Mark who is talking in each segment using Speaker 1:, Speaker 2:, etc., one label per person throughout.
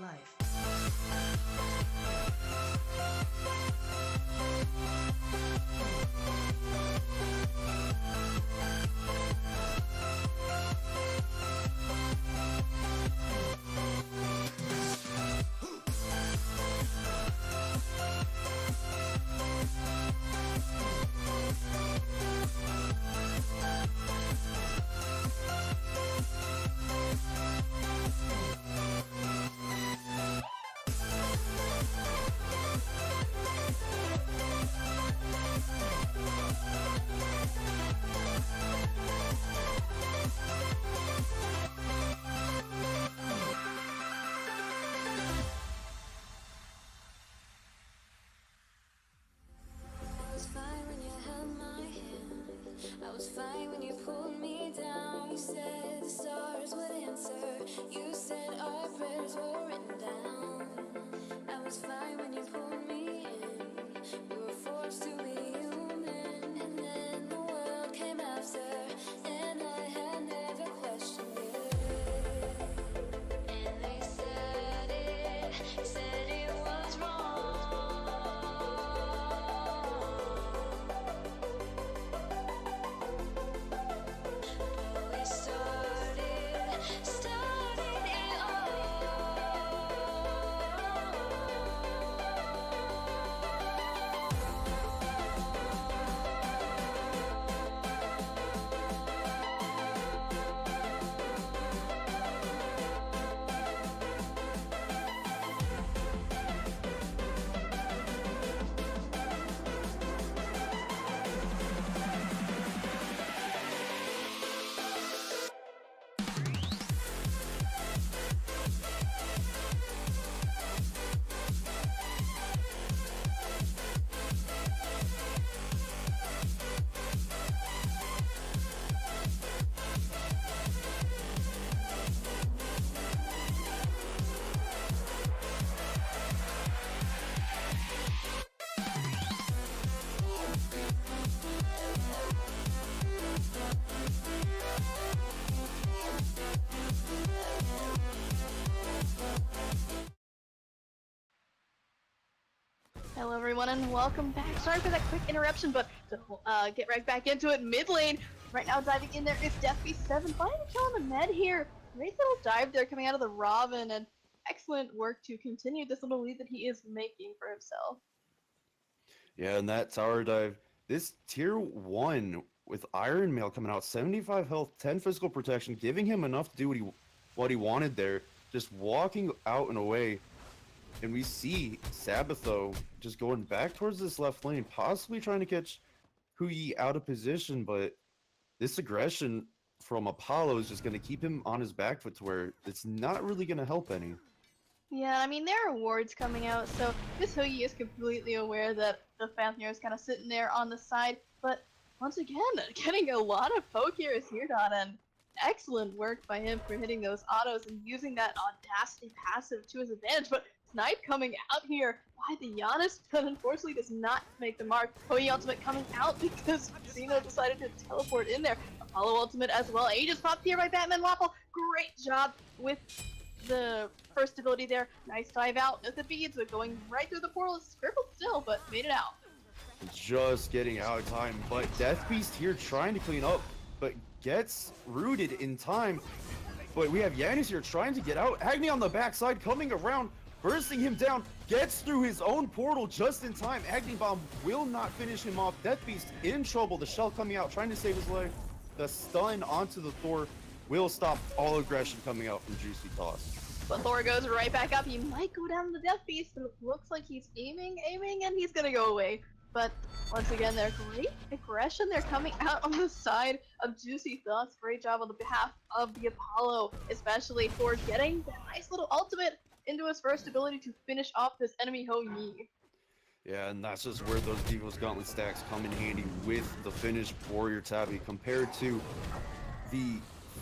Speaker 1: Life.
Speaker 2: I was fine when you pulled me down. You said the stars would answer. You said our prayers were written down. I was fine when you pulled me in. We were forced to be human, and then the world came after, and I had never questioned it. And they said it was wrong.
Speaker 3: Hello everyone and welcome back. Sorry for that quick interruption, but to get right back into it, mid lane, right now diving in there is DeathBeast7, finding a kill on the med here. Great little dive there coming out of the Robin, and excellent work to continue this little lead that he is making for himself.
Speaker 4: Yeah, and that tower dive, this tier 1 with Iron Mail coming out, 75 health, 10 physical protection, giving him enough to do what he wanted there, just walking out and away. And we see Sabatho just going back towards this left lane, possibly trying to catch Huyi out of position, but this aggression from Apollo is just going to keep him on his back foot to where it's not really going to help any.
Speaker 3: Yeah, I mean, there are wards coming out, so this Huyi is completely aware that the Fafnir is kind of sitting there on the side, but once again, getting a lot of poke here is Hirdot, and excellent work by him for hitting those autos and using that Audacity passive to his advantage, but Snipe coming out here by the Giannis, but unfortunately does not make the mark. Huyi ultimate coming out because Zeno decided to teleport in there. Apollo ultimate as well. Aegis popped here by Batman Waffle. Great job with the first ability there. Nice dive out at the beads, but going right through the portal. It's crippled still, but made it out.
Speaker 4: Just getting out of time, but DeathBeast here trying to clean up, but gets rooted in time. But we have Yanis here trying to get out. Agni on the backside coming around, bursting him down, gets through his own portal just in time. Agni Bomb will not finish him off. DeathBeast in trouble. The shell coming out, trying to save his life. The stun onto the Thor will stop all aggression coming out from Juicy Toss.
Speaker 3: But Thor goes right back up. He might go down the DeathBeast, but it looks like he's aiming, and he's gonna go away. But once again, they're great aggression. They're coming out on the side of Juicy Thoughts. Great job on the behalf of the Apollo, especially for getting that nice little ultimate into his first ability to finish off this enemy Ho Yi.
Speaker 4: Yeah, and that's just where those Devo's Gauntlet stacks come in handy with the finished Warrior Tabi compared to the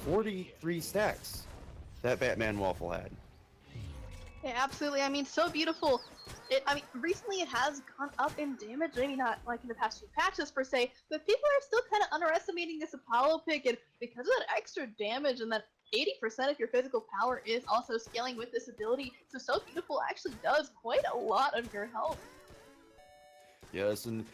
Speaker 4: 43 stacks that Batman Waffle had.
Speaker 3: Yeah, absolutely. I mean, so beautiful. Recently it has gone up in damage, maybe not like in the past few patches per se, but people are still kind of underestimating this Apollo pick, and because of that extra damage and that 80% of your physical power is also scaling with this ability, so beautiful actually does quite a lot of your health.
Speaker 4: Yes, and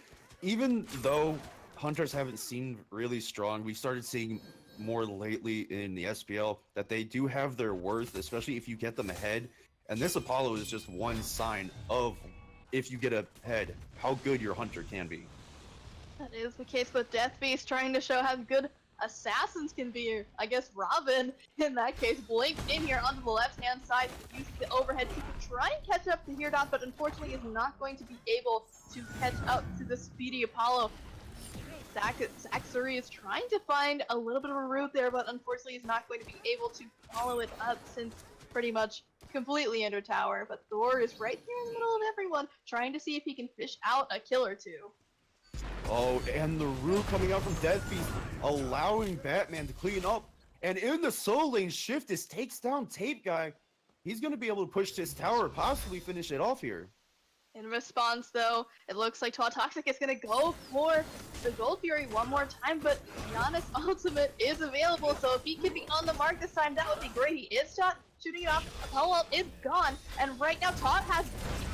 Speaker 4: even though Hunters haven't seemed really strong, we started seeing more lately in the SPL that they do have their worth, especially if you get them ahead. And this Apollo is just one sign of, if you get ahead, how good your Hunter can be.
Speaker 3: That is the case with Death Beast trying to show how good assassins can be. I guess Robin, in that case, blinked in here onto the left-hand side, using the overhead to try and catch up to Hirdot, but unfortunately is not going to be able to catch up to the speedy Apollo. Zaxuri is trying to find a little bit of a route there, but unfortunately is not going to be able to follow it up since pretty much completely under tower. But Thor is right here in the middle of everyone, trying to see if he can fish out a kill or two.
Speaker 4: Oh, and the root coming out from Death Beast, allowing Batman to clean up. And in the soul lane, Shiftus takes down Tape Guy. He's going to be able to push this tower, possibly finish it off here.
Speaker 3: In response, though, it looks like Toxic is going to go for the Gold Fury one more time, but Giannis' ultimate is available, so if he could be on the mark this time, that would be great. He is shooting it off. Apollo is gone, and right now Todd has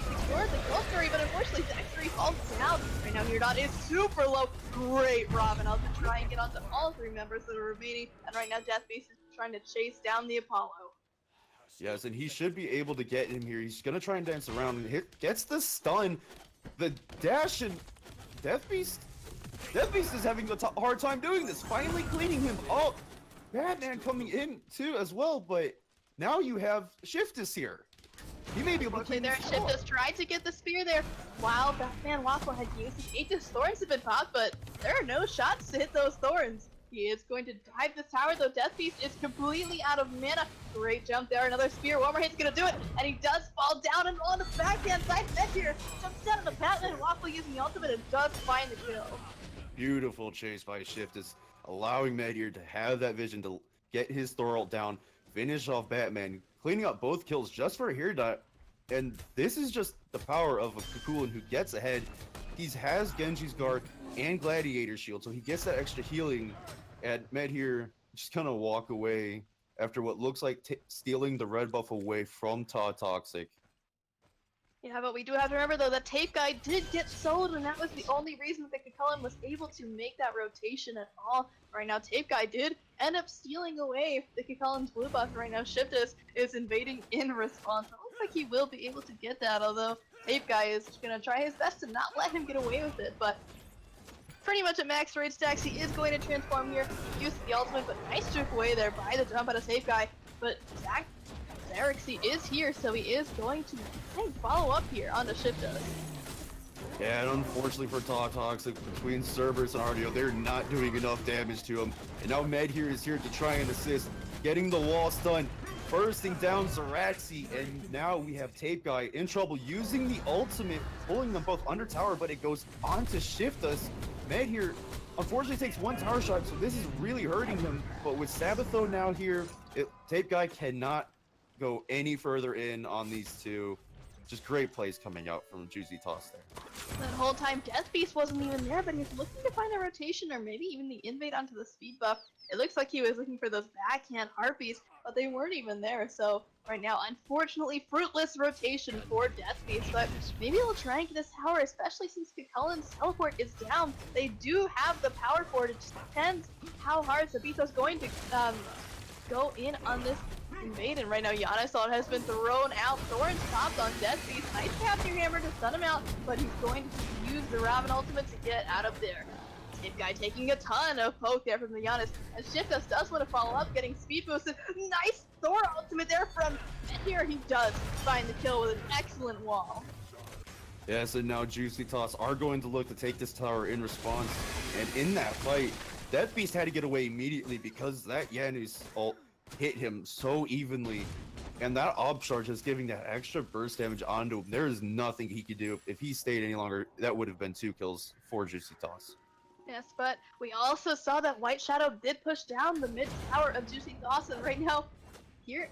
Speaker 3: secured the Gold Fury, but unfortunately Zaxuri falls down. Right now Hirdot is super low. Great Robin up to try and get onto all three members that are remaining, and right now Death Beast is trying to chase down the Apollo.
Speaker 4: Yes, and he should be able to get him here. He's going to try and dance around and gets the stun. The dash and Death Beast is having a hard time doing this. Finally cleaning him up. Batman coming in too as well, but now you have Shiftus here. He may be able to clean
Speaker 3: there. Shiftus tried to get the spear there while Batman Waffle had used his Aegis. Thorns have been popped, but there are no shots to hit those thorns. He is going to dive this tower, though Death Beast is completely out of mana. Great jump there, another spear. One more hit's gonna do it, and he does fall down and on the backhand side. Here jumps down on the Batman Waffle using the ultimate and does find the kill.
Speaker 4: Beautiful chase by Shiftus, allowing Meteor to have that vision to get his Thor ult down, finish off Batman, cleaning up both kills just for Hirdot. And this is just the power of a Kukulin who gets ahead. He has Genji's guard and Gladiator shield, so he gets that extra healing. And Meteor just kind of walk away after what looks like stealing the red buff away from Toxic.
Speaker 3: Yeah, but we do have to remember, though, that Tape Guy did get sold, and that was the only reason that Kukulin was able to make that rotation at all. Right now, Tape Guy did end up stealing away the Kukulin's blue buff. Right now, Shiftus is invading in response. It looks like he will be able to get that, although Tape Guy is going to try his best to not let him get away with it. But pretty much at max rage stacks, he is going to transform here, use the ultimate, but nice juke away there by the jump out of Tape Guy. But Xerxes is here, so he is going to follow up here on the Shiftus.
Speaker 4: Yeah, and unfortunately for Toxic, between Cerberus and Ardio, they're not doing enough damage to him. And now Med here is here to try and assist, getting the wall stun, bursting down Zeraxi, and now we have Tape Guy in trouble using the ultimate, pulling them both under tower, but it goes on to shift us. Med here unfortunately takes one tower shot, so this is really hurting him. But with Sabatho now here, Tape Guy cannot go any further in on these two. Just great plays coming out from Juicy Toss there.
Speaker 3: That whole time Death Beast wasn't even there, but he's looking to find a rotation or maybe even the invade onto the speed buff. It looks like he was looking for those backhand harpies, but they weren't even there. So right now, unfortunately, fruitless rotation for Death Beast, but maybe he'll try and get this tower, especially since Kukulin's teleport is down. They do have the power for it. It just depends how hard Sabito's going to go in on this invade, and right now Giannis has been thrown out. Thorns popped on Death Beast. Nice capture hammer to stun him out, but he's going to use the Robin ultimate to get out of there. Tape Guy taking a ton of poke there from the Giannis, and Shiftus does want to follow up, getting speed boosted. Nice Thor ultimate there from, and here he does find the kill with an excellent wall.
Speaker 4: Yes, and now Juicy Toss are going to look to take this tower in response. And in that fight, Death Beast had to get away immediately because that Yanu's ult hit him so evenly. And that Ob Charge is giving that extra burst damage onto him. There is nothing he could do. If he stayed any longer, that would have been 2 kills for Juicy Toss.
Speaker 3: Yes, but we also saw that White Shadow did push down the mid tower of Juicy Toss, and right now, here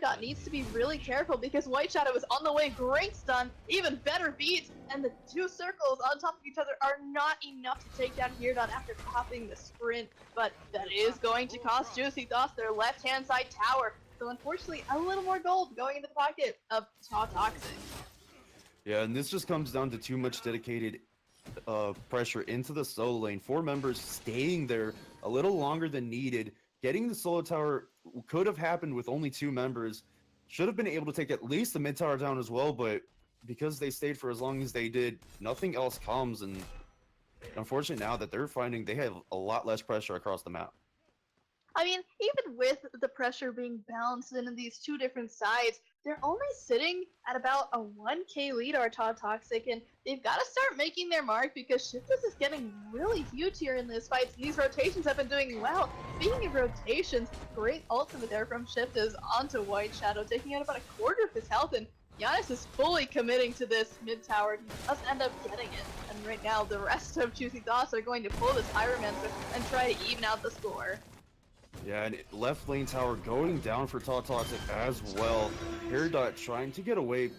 Speaker 3: Dot needs to be really careful because White Shadow is on the way. Great stun, even better beats, and the 2 circles on top of each other are not enough to take down Here Dot after popping the sprint. But that is going to cost Juicy Toss their left-hand side tower. So unfortunately, a little more gold going into the pocket of Toxic.
Speaker 4: Yeah, and this just comes down to too much dedicated pressure into the solo lane. 4 members staying there a little longer than needed. Getting the solo tower could have happened with only 2 members. Should have been able to take at least the mid tower down as well, but because they stayed for as long as they did, nothing else comes. And unfortunately now that they're finding they have a lot less pressure across the map.
Speaker 3: I mean, even with the pressure being balanced in these 2 different sides, they're only sitting at about a 1k lead on Toxic, and they've got to start making their mark because Shiftus is getting really huge here in this fight. These rotations have been doing well. Speaking of rotations, great ultimate there from Shiftus onto White Shadow, taking out about a quarter of his health, and Giannis is fully committing to this mid tower. He does end up getting it, and right now the rest of Juicy Thoughts are going to pull this Pyromancer and try to even out the score.
Speaker 4: Yeah, and left lane tower going down for Toxic as well. Hair.Dot trying to get away.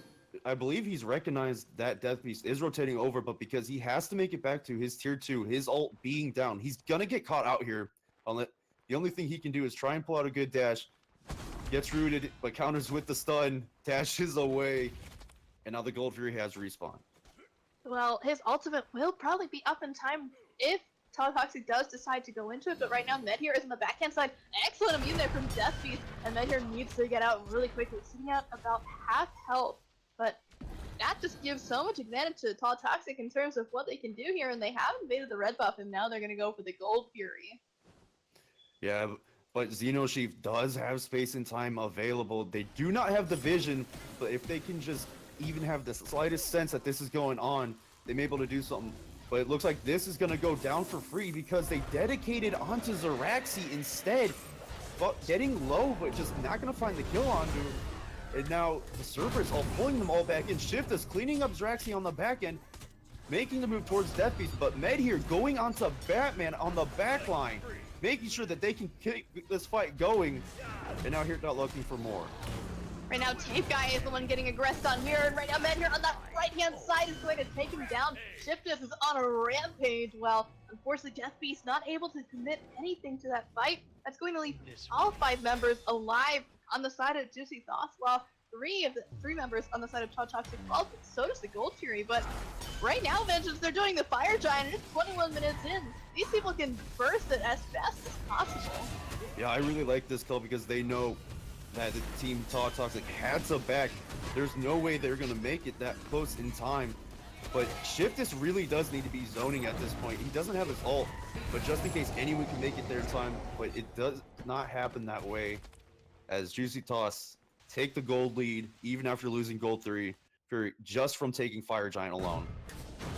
Speaker 4: I believe he's recognized that Death Beast is rotating over, but because he has to make it back to his tier 2, his ult being down, he's gonna get caught out here. The only thing he can do is try and pull out a good dash. Gets rooted, but counters with the stun, dashes away, and now the Gold Fury has respawn.
Speaker 3: Well, his ultimate will probably be up in time if Toxic does decide to go into it, but right now Medhir is on the backhand side. Excellent immune there from Death Beast, and Medhir needs to get out really quickly, sitting out about half health. But that just gives so much advantage to Toxic in terms of what they can do here, and they have invaded the red buff, and now they're going to go for the Gold Fury.
Speaker 4: Yeah, but Xenosheaf does have space and time available. They do not have the vision, but if they can just even have the slightest sense that this is going on, they may be able to do something. But it looks like this is going to go down for free because they dedicated onto Zeraxi instead. But getting low, but just not going to find the kill onto him. And now the servers all pulling them all back in. Shift is cleaning up Zeraxi on the back end, making the move towards Death Beast. But Med here going onto Batman on the back line, making sure that they can keep this fight going. And now here, not looking for more.
Speaker 3: Right now, Tape Guy is the one getting aggressed on here, and right now, Medhir on that right-hand side is going to take him down. Shiftus is on a rampage. Well, unfortunately, Death Beast not able to commit anything to that fight. That's going to leave all 5 members alive on the side of Juicy Thoughts, while 3 members on the side of Toxic fall. So does the Gold Fury, but right now, Vengeance, they're doing the Fire Giant, and it's 21 minutes in. These people can burst it as fast as possible.
Speaker 4: Yeah, I really like this kill because they know that the team Toxic had to back. There's no way they're going to make it that close in time. But Shiftus really does need to be zoning at this point. He doesn't have his ult, but just in case anyone can make it there in time, but it does not happen that way. As Juicy Toss take the gold lead, even after losing Gold 3, just from taking Fire Giant alone.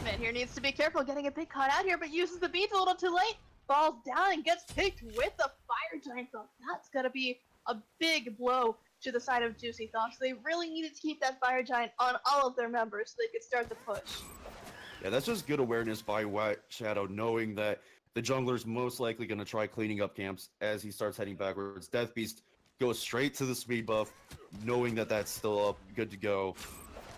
Speaker 3: Man here needs to be careful getting a bit caught out here, but uses the beats a little too late. Falls down and gets picked with the Fire Giant. So that's got to be a big blow to the side of Juicy Thoughts. They really needed to keep that Fire Giant on all of their members so they could start the push.
Speaker 4: Yeah, that's just good awareness by White Shadow, knowing that the jungler's most likely going to try cleaning up camps as he starts heading backwards. Death Beast goes straight to the speed buff, knowing that that's still up, good to go.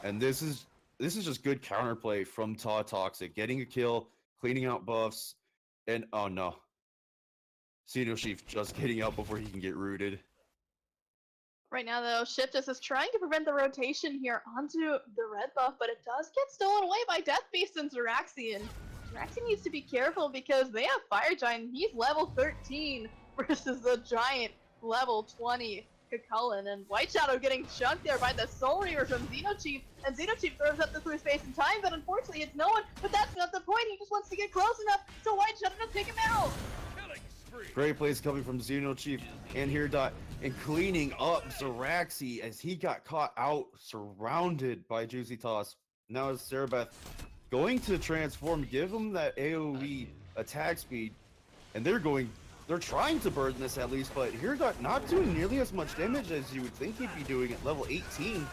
Speaker 4: And this is just good counterplay from Toxic, getting a kill, cleaning out buffs, and oh no. Xenosheaf just getting out before he can get rooted.
Speaker 3: Right now, though, Shiftus is trying to prevent the rotation here onto the red buff, but it does get stolen away by Death Beast and Zeraxi. And Zeraxi needs to be careful because they have Fire Giant. He's level 13 versus the Giant level 20 Kakulin. And White Shadow getting chunked there by the Soul Reaver from Xenochief. And Xenochief throws up the through space and time, but unfortunately it's no one. But that's not the point. He just wants to get close enough to White Shadow to take him out.
Speaker 4: Great plays coming from Xenochief and Hair.Dot and cleaning up Zeraxi as he got caught out, surrounded by Juicy Toss. Now is Cerebath going to transform, give him that AoE attack speed, and they're trying to burn this at least, but here not doing nearly as much damage as you would think he'd be doing at level 18.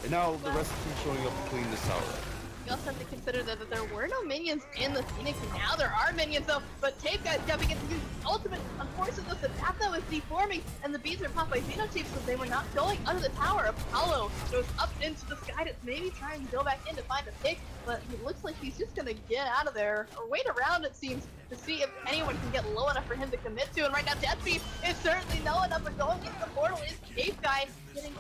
Speaker 4: And now the rest of the team showing up to clean this tower up.
Speaker 3: You also have to consider that there were no minions in the Phoenix, and now there are minions though, but Tape Guy's jumping into his ultimate. Unfortunately, the Batho is deforming, and the beads are popped by Xenochief, so they were not going under the tower. Apollo goes up into the sky to maybe try and go back in to find a pick, but it looks like he's just gonna get out of there, or wait around it seems, to see if anyone can get low enough for him to commit to, and right now Death Beast is certainly low enough, but going into the portal is Tape Guy getting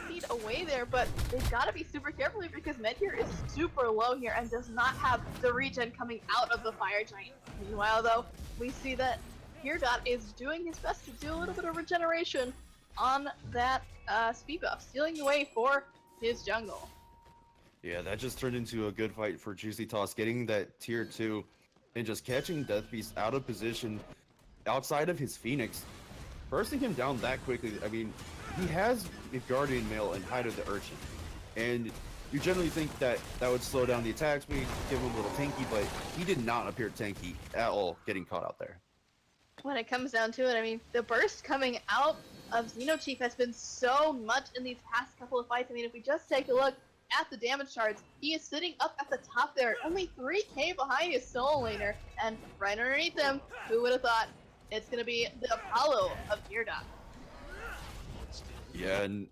Speaker 3: feet away there, but they've got to be super careful here because Medgear is super low here and does not have the regen coming out of the Fire Giant. Meanwhile, though, we see that Hirdot is doing his best to do a little bit of regeneration on that speed buff, stealing the way for his jungle.
Speaker 4: Yeah, that just turned into a good fight for Juicy Toss, getting that tier 2 and just catching Death Beast out of position outside of his Phoenix. Bursting him down that quickly, I mean, he has a Guardian Mail and Hide of the Urchin, and you generally think that that would slow down the attack speed, give him a little tanky, but he did not appear tanky at all getting caught out there.
Speaker 3: When it comes down to it, I mean, the burst coming out of Xenochief has been so much in these past couple of fights. I mean, if we just take a look at the damage charts, he is sitting up at the top there, only 3k behind his solo laner, and right underneath him, who would have thought, it's going to be the Apollo of Hirdot.
Speaker 4: Yeah, and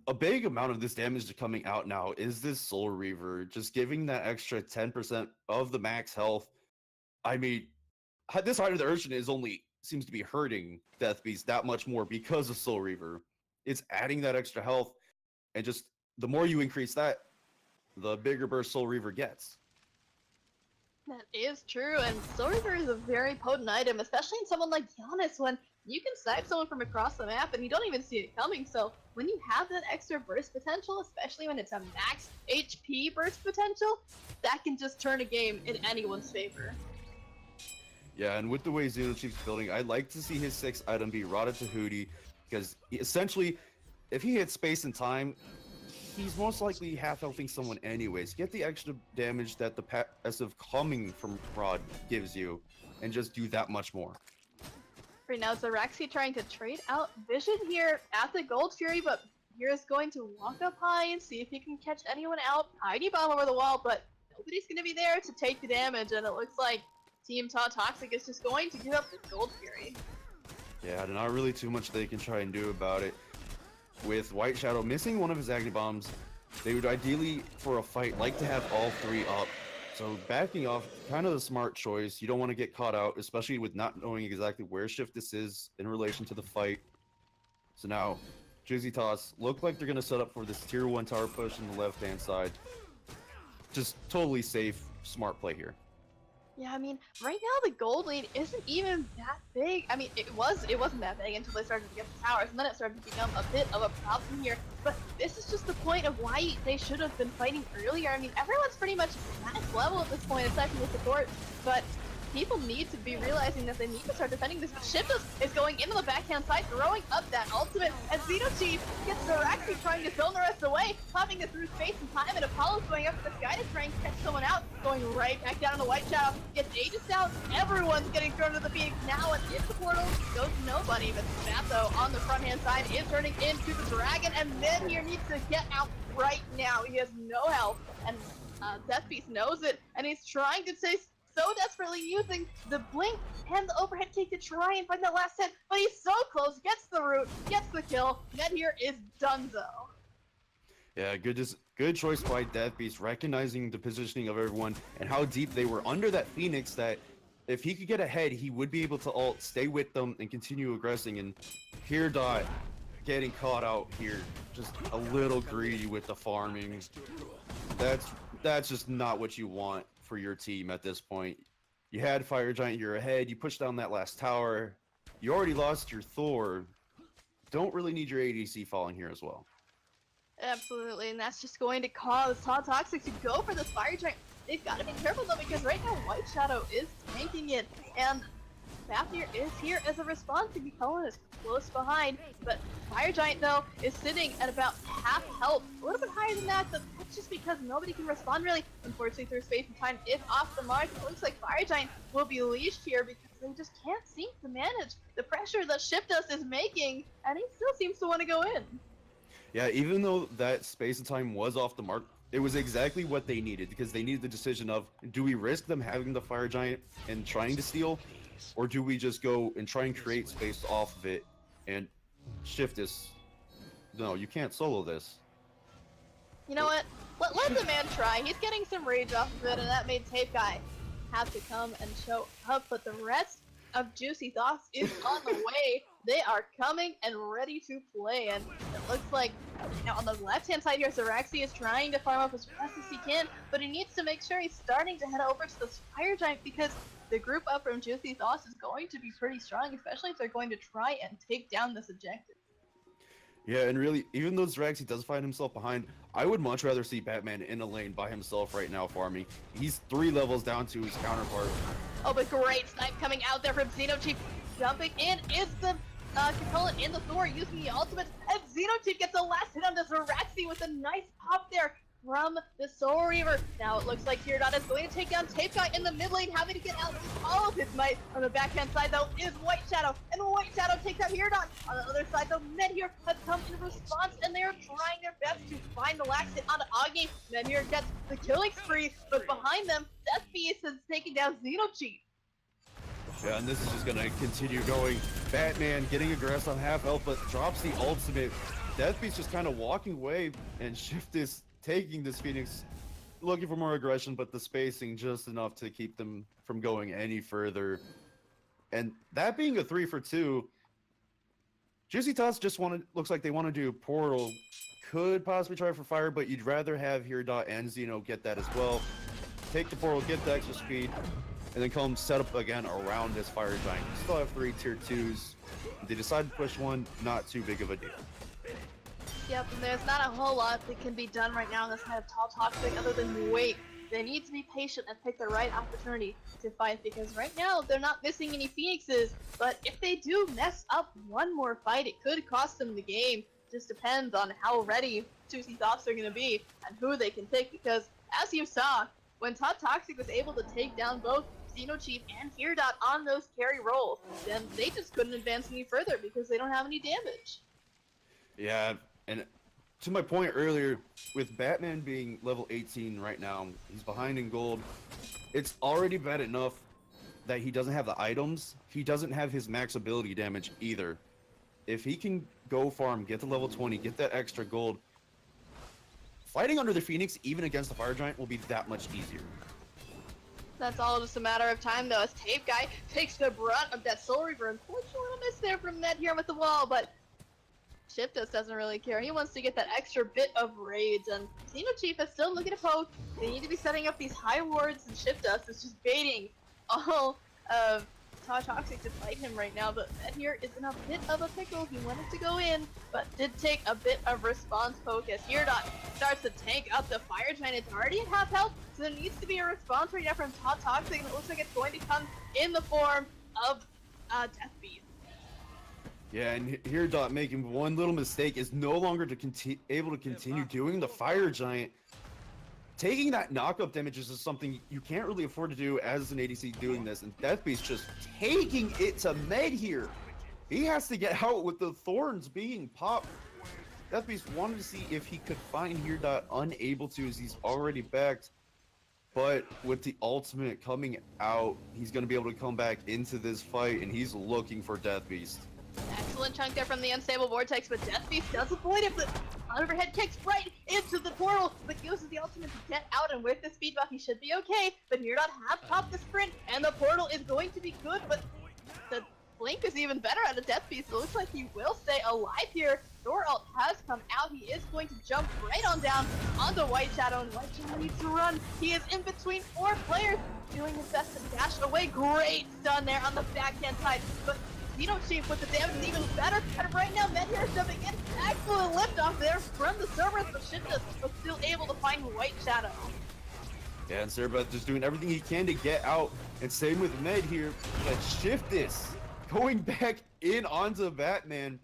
Speaker 4: a big amount of this damage coming out now is this Soul Reaver, just giving that extra 10% of the max health. I mean, this Hide of the Urchin seems to be hurting Death Beast that much more because of Soul Reaver. It's adding that extra health, and just the more you increase that, the bigger burst Soul Reaver gets.
Speaker 3: That is true, and Soul Reaver is a very potent item, especially in someone like Giannis, when you can snipe someone from across the map and you don't even see it coming. So when you have that extra burst potential, especially when it's a max HP burst potential, that can just turn a game in anyone's favor.
Speaker 4: Yeah, and with the way Xenochief's building, I'd like to see his 6th item be Rada Tahuti, because essentially, if he hits space and time, he's most likely half-healthing someone anyways. Get the extra damage that the passive coming from Rod gives you, and just do that much more.
Speaker 3: Right now, Zaraxi trying to trade out Vision here at the Gold Fury, but Here's going to walk up high and see if he can catch anyone out. Tiny bomb over the wall, but nobody's going to be there to take the damage, and it looks like Team Toxic is just going to give up the Gold Fury.
Speaker 4: Yeah, not really too much they can try and do about it. With White Shadow missing one of his Agni Bombs, they would ideally, for a fight, like to have all three up. So backing off, kind of the smart choice. You don't want to get caught out, especially with not knowing exactly where Shift this is in relation to the fight. So now, Jizzy Toss look like they're going to set up for this tier 1 tower push on the left-hand side. Just totally safe, smart play here.
Speaker 3: Yeah, I mean, right now the gold lead isn't even that big. I mean, it wasn't that big until they started to get the towers, and then it started to become a bit of a problem here. But this is just the point of why they should have been fighting earlier. I mean, everyone's pretty much max level at this point, aside from the support, but people need to be realizing that they need to start defending this. Shift is going into the backhand side, throwing up that ultimate, and Xenochief gets Zaraxi trying to film the rest away, popping it through space and time, and Apollo's going up to the sky to try and catch someone out, going right back down in the White Shadow, gets Aegis out, everyone's getting thrown to the Phoenix now, and into the portal goes nobody, but Matho on the front-hand side is turning into the Dragon, and then here needs to get out right now. He has no health, and Death Beast knows it, and he's trying to say so desperately using the blink and the overhead kick to try and find that last hit, but he's so close, gets the root, gets the kill, Ned here is donezo.
Speaker 4: Yeah, good choice by Death Beast, recognizing the positioning of everyone and how deep they were under that Phoenix, that if he could get ahead, he would be able to ult, stay with them, and continue aggressing. And here Dot getting caught out here, just a little greedy with the farming. That's just not what you want for your team at this point. You had Fire Giant, you're ahead, you pushed down that last tower, you already lost your Thor, don't really need your ADC falling here as well.
Speaker 3: Absolutely, and that's just going to cause Toxic to go for this Fire Giant. They've got to be careful though, because right now White Shadow is tanking it, and Fafnir is here as a response to Cullen is close behind, but Fire Giant though is sitting at about half health, a little bit higher than that, but that's just because nobody can respond really. Unfortunately, through space and time is off the mark. It looks like Fire Giant will be leashed here because they just can't seem to manage the pressure that Shiftus is making, and he still seems to want to go in.
Speaker 4: Yeah, even though that space and time was off the mark, it was exactly what they needed, because they needed the decision of, do we risk them having the Fire Giant and trying to steal, or do we just go and try and create space off of it and shift this? No, you can't solo this.
Speaker 3: You know what? Let the man try. He's getting some rage off of it, and that made Tape Guy have to come and show up, but the rest of Juicy Thoughts is on the way. They are coming and ready to play, and it looks like now on the left-hand side here, Zeraxi is trying to farm up as fast as he can, but he needs to make sure he's starting to head over to the Fire Giant because the group up from Juicy Thoughts is going to be pretty strong, especially if they're going to try and take down this objective.
Speaker 4: Yeah, and really, even though Zeraxi does find himself behind, I would much rather see Batman in a lane by himself right now farming. He's 3 levels down to his counterpart.
Speaker 3: Oh, but great snipe coming out there from Xenochief. Jumping in is the Capella in the Thor using the ultimate, and Xenochief gets the last hit on the Zeraxi with a nice pop there from the Soul Reaver. Now it looks like Teardot is going to take down Tape Guy in the mid lane, having to get out with all of his might. On the backhand side though is White Shadow, and White Shadow takes out Teardot. On the other side though, Medhir has come in response, and they are trying their best to find the last hit on Augie. Medhir gets the killing spree, but behind them, Death Beast has taken down Xenochief.
Speaker 4: Yeah, and this is just gonna continue going. Batman getting aggressive on half health, but drops the ultimate. Death Beast just kind of walking away, and Shift is taking this Phoenix, looking for more aggression, but the spacing just enough to keep them from going any further. And that being a 3 for 2, Juicy Tots just looks like they want to do Portal. Could possibly try for Fire, but you'd rather have Hirdot and Xeno get that as well. Take the Portal, get the extra speed, and then come set up again around this Fire Giant. Still have 3 tier 2s. They decide to push one, not too big of a deal.
Speaker 3: Yep, and there's not a whole lot that can be done right now on this side of Tall Toxic other than wait. They need to be patient and pick the right opportunity to fight, because right now they're not missing any Phoenixes, but if they do mess up one more fight, it could cost them the game. Just depends on how ready Juicy Thoughts are going to be and who they can pick, because as you saw, when Todd Toxic was able to take down both Xenochief and Hirdot on those carry rolls, then they just couldn't advance any further because they don't have any damage.
Speaker 4: Yeah, and to my point earlier, with Batman being level 18 right now, he's behind in gold. It's already bad enough that he doesn't have the items. He doesn't have his max ability damage either. If he can go farm, get to level 20, get that extra gold, fighting under the Phoenix, even against the Fire Giant, will be that much easier.
Speaker 3: That's all just a matter of time though, as Tape Guy takes the brunt of that Soul Reaver. Unfortunately, a little miss there from Ned here with the wall, but Shiftus doesn't really care. He wants to get that extra bit of rage, and Xenochief is still looking to poke. They need to be setting up these high wards, and Shiftus is just baiting all of Toxic to fight him right now, but Ned here is in a bit of a pickle. He wanted to go in, but did take a bit of response focus. Hirdot starts to tank up the Fire Giant. It's already at half health, so there needs to be a response right now from Toxic, and it looks like it's going to come in the form of Death Beast.
Speaker 4: Yeah, and Hirdot making one little mistake is no longer able to continue doing the Fire Giant. Taking that knockup damage is something you can't really afford to do as an ADC doing this, and Death Beast just taking it to Med here. He has to get out with the thorns being popped. Death Beast wanted to see if he could find Hirdot, unable to as he's already backed. But with the ultimate coming out, he's going to be able to come back into this fight, and he's looking for Death Beast.
Speaker 3: Excellent chunk there from the Unstable Vortex, but Death Beast does avoid it, but overhead kicks right into the portal, but uses the ultimate to get out, and with the speed buff he should be okay, but Hirdot has popped the sprint, and the portal is going to be good, but the blink is even better out of Death Beast. It looks like he will stay alive here. Thor ult has come out. He is going to jump right on down onto White Shadow, and White Shadow needs to run. He is in between 4 players, doing his best to dash away. Great stun there on the backhand side, but Xenochief with the damage is even better, and right now Medhir is jumping in. Excellent lift off there from the Cerberus, but Shiftus was still able to find White Shadow.
Speaker 4: Yeah, and Cerebeth just doing everything he can to get out. And same with Med here. But shift this. Going back in onto Batman.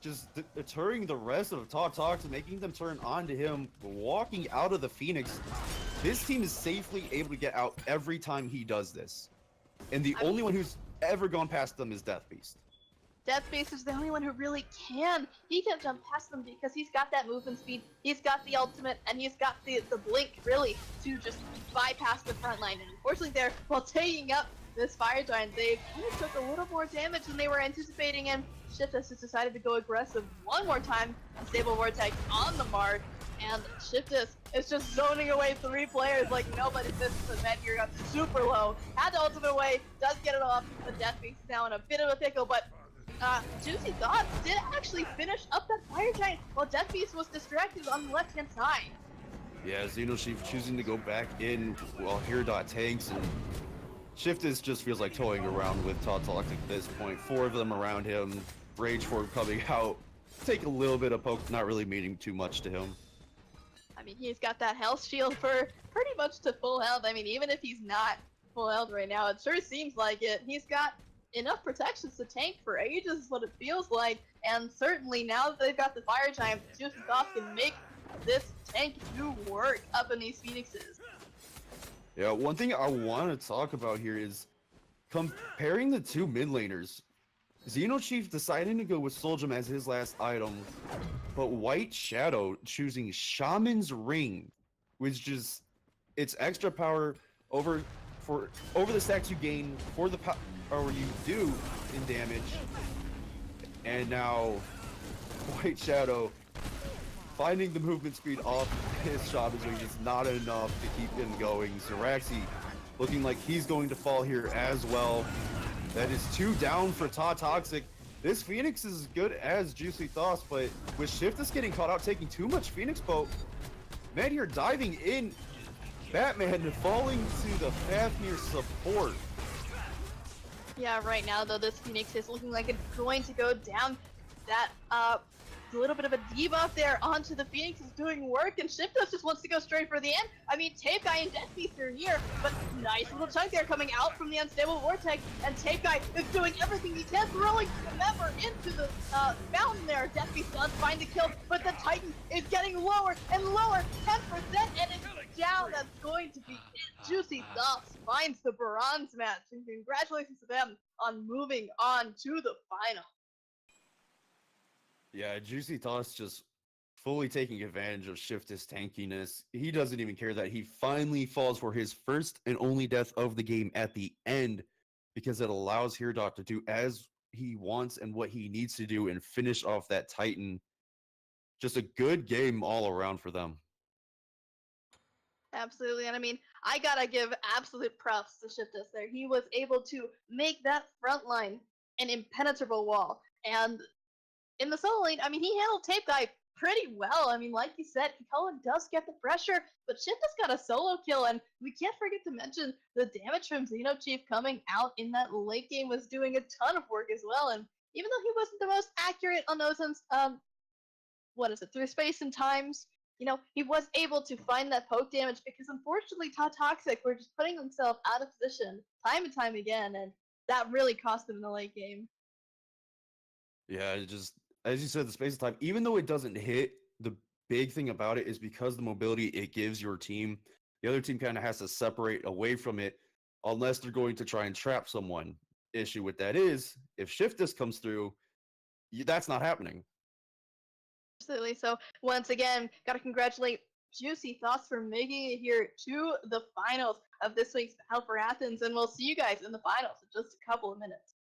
Speaker 4: Just deterring the rest of Toxic, making them turn on to him, walking out of the Phoenix. This team is safely able to get out every time he does this. And the only one who's ever gone past them is Death Beast.
Speaker 3: Death Beast is the only one who really can. He can jump past them because he's got that movement speed, he's got the ultimate, and he's got the blink, really, to just bypass the front line. And unfortunately there, while taking up this Fire Giant, they kind of took a little more damage than they were anticipating, and Shiftus has decided to go aggressive one more time. Unstable Vortex on the mark, and Shiftus is just zoning away 3 players like nobody's business. The Med here got super low, had the ultimate away, does get it off, but Death Beast is now in a bit of a pickle, but Juicy Thoughts did actually finish up that Fire Giant while Death Beast was distracted on the left-hand side.
Speaker 4: Yeah, Xenochief choosing to go back in while Hirdot tanks, and Shiftus just feels like toying around with Toxic at this point. 4 of them around him, Rage Form coming out, take a little bit of poke, not really meaning too much to him.
Speaker 3: I mean, he's got that health shield for pretty much to full health. I mean, even if he's not full health right now, it sure seems like it. He's got enough protections to tank for ages is what it feels like, and certainly now that they've got the Fire Giant, Juicy Thoughts can make this tank do work up in these Phoenixes.
Speaker 4: Yeah, one thing I want to talk about here is comparing the 2 mid laners. Xenochief deciding to go with Soulgem as his last item, but White Shadow choosing Shaman's Ring, which is its extra power over the stacks you gain for the power you do in damage. And now White Shadow finding the movement speed off his Shaman's Ring is not enough to keep him going. Zeraxi looking like he's going to fall here as well. That is 2 down for Toxic. This Phoenix is as good as Juicy Thoughts, but with Shiftus getting caught out, taking too much Phoenix poke, Med here diving in, Batman falling to the Fafnir support.
Speaker 3: Yeah, right now though, this Phoenix is looking like it's going to go down. That a little bit of a debuff there onto the Phoenix is doing work, and Shiftos just wants to go straight for the end. I mean, Tape Guy and Death Beast are here, but nice little chunk there coming out from the Unstable Vortex, and Tape Guy is doing everything he can, throwing the member into the fountain there. Death Beast does find the kill, but the Titan is getting lower and lower, 10%, and it's down. That's going to be it. Juicy Thoughts finds the bronze match, and congratulations to them on moving on to the final.
Speaker 4: Yeah, Juicy Toss just fully taking advantage of Shiftus tankiness. He doesn't even care that he finally falls for his first and only death of the game at the end, because it allows Hirdot to do as he wants and what he needs to do and finish off that Titan. Just a good game all around for them.
Speaker 3: Absolutely, and I mean, I gotta give absolute props to Shiftus there. He was able to make that front line an impenetrable wall, and in the solo lane, I mean, he handled Tape Guy pretty well. I mean, like you said, Cullen does get the pressure, but Shiftus got a solo kill, and we can't forget to mention the damage from Xenochief coming out in that late game was doing a ton of work as well, and even though he wasn't the most accurate on those, through space and times, you know, he was able to find that poke damage because unfortunately Toxic were just putting themselves out of position time and time again, and that really cost them in the late game.
Speaker 4: Yeah, it just, as you said, the space and time, even though it doesn't hit, the big thing about it is because the mobility it gives your team, the other team kind of has to separate away from it unless they're going to try and trap someone. Issue with that is, if Shiftus comes through, that's not happening.
Speaker 3: Absolutely. So once again, gotta congratulate Juicy Thoughts for making it here to the finals of this week's Battle for Athens, and we'll see you guys in the finals in just a couple of minutes.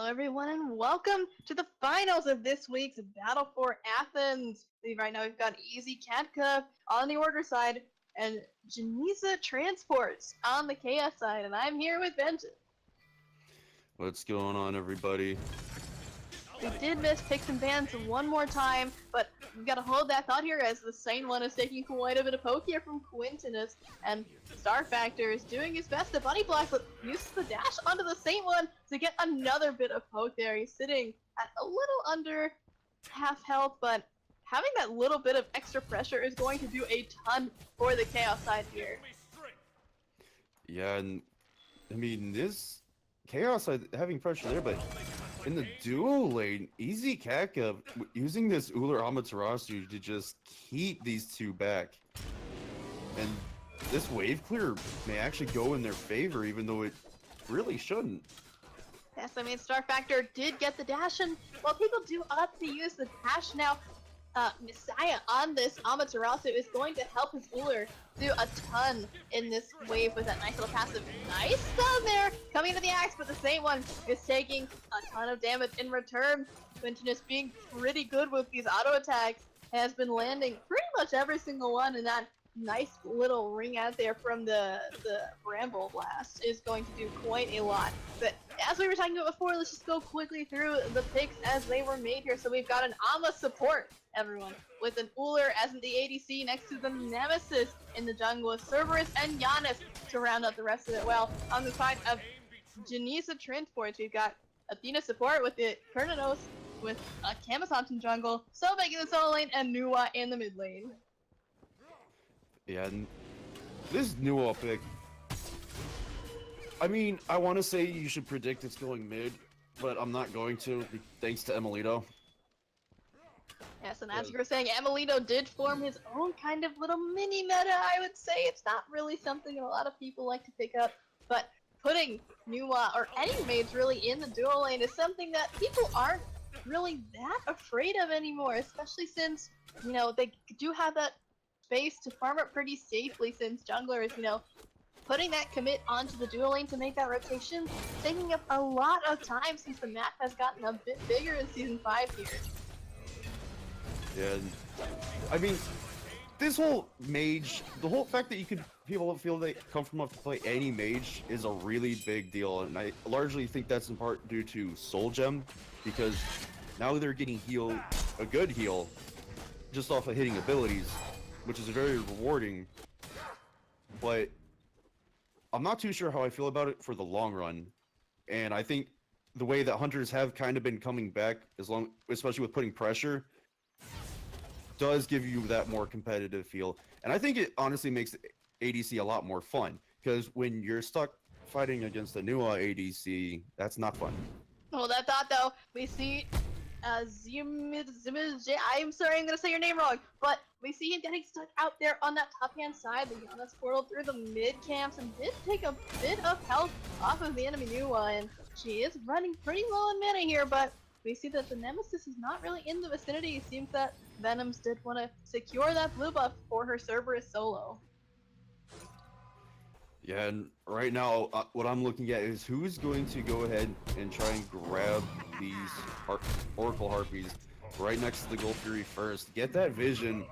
Speaker 3: everyone, and welcome to the finals of this week's Battle for Athens. Right now, we've got Easy Katka on the order side and Janisa Transports on the Chaos side, and I'm here with Benjamin.
Speaker 4: What's going on, everybody?
Speaker 3: We did miss picks and bans one more time, but we've got to hold that thought here as the same one is taking quite a bit of poke here from Quintinus, and Star Factor is doing his best to bunny block, but uses the dash onto the Saint one to get another bit of poke there. He's sitting at a little under half health, but having that little bit of extra pressure is going to do a ton for the Chaos side here.
Speaker 4: Yeah, and I mean, this Chaos having pressure there, but in the duo lane, Easy Kaka using this Uller Amaterasu to just keep these two back. And this wave clear may actually go in their favor, even though it really shouldn't.
Speaker 3: Yes, I mean, Star Factor did get the dash, and while people do opt to use the dash now, Messiah on this Amaterasu is going to help his Uller do a ton in this wave with that nice little passive. Nice stun there, coming to the axe, but the same one is taking a ton of damage in return. Quintinus being pretty good with these auto attacks has been landing pretty much every single one, and that nice little ring out there from the Bramble Blast is going to do quite a lot. But as we were talking about before, let's just go quickly through the picks as they were made here. So we've got an Ama support, everyone, with an Uller as in the ADC next to the Nemesis in the jungle with Cerberus and Giannis to round out the rest of it. Well, on the side of Janisa Transports, we've got Athena support with the Kernanos with Kamisant in jungle, Sobek in the solo lane, and Nuwa in the mid lane.
Speaker 4: Yeah, and this Newell pick, I mean, I want to say you should predict it's going mid, but I'm not going to, thanks to Emilito.
Speaker 3: Yes, and as you were saying, Emilito did form his own kind of little mini meta, I would say. It's not really something that a lot of people like to pick up, but putting Nuwa, or any mage really, in the dual lane is something that people aren't really that afraid of anymore, especially since, you know, they do have that space to farm it pretty safely, since junglers, you know, putting that commit onto the dual lane to make that rotation, taking up a lot of time since the map has gotten a bit bigger in Season 5 here.
Speaker 4: Yeah, I mean, this whole mage, the whole fact that people feel they comfortable enough to play any mage is a really big deal, and I largely think that's in part due to Soul Gem, because now they're getting healed, a good heal, just off of hitting abilities, which is very rewarding, but I'm not too sure how I feel about it for the long run, and I think the way that hunters have kind of been coming back, especially with putting pressure, does give you that more competitive feel, and I think it honestly makes ADC a lot more fun, because when you're stuck fighting against a new ADC, that's not fun.
Speaker 3: Well, that thought though, we see I'm sorry, I'm gonna say your name wrong, but we see him getting stuck out there on that top-hand side. The Giannis portal through the mid camps and did take a bit of health off of the enemy Nuwa, and she is running pretty low on mana here, but we see that the Nemesis is not really in the vicinity. It seems that Venoms did want to secure that blue buff for her Cerberus solo.
Speaker 4: Yeah, and right now, what I'm looking at is who's going to go ahead and try and grab these Oracle Harpies right next to the Gold Fury first. Get that vision,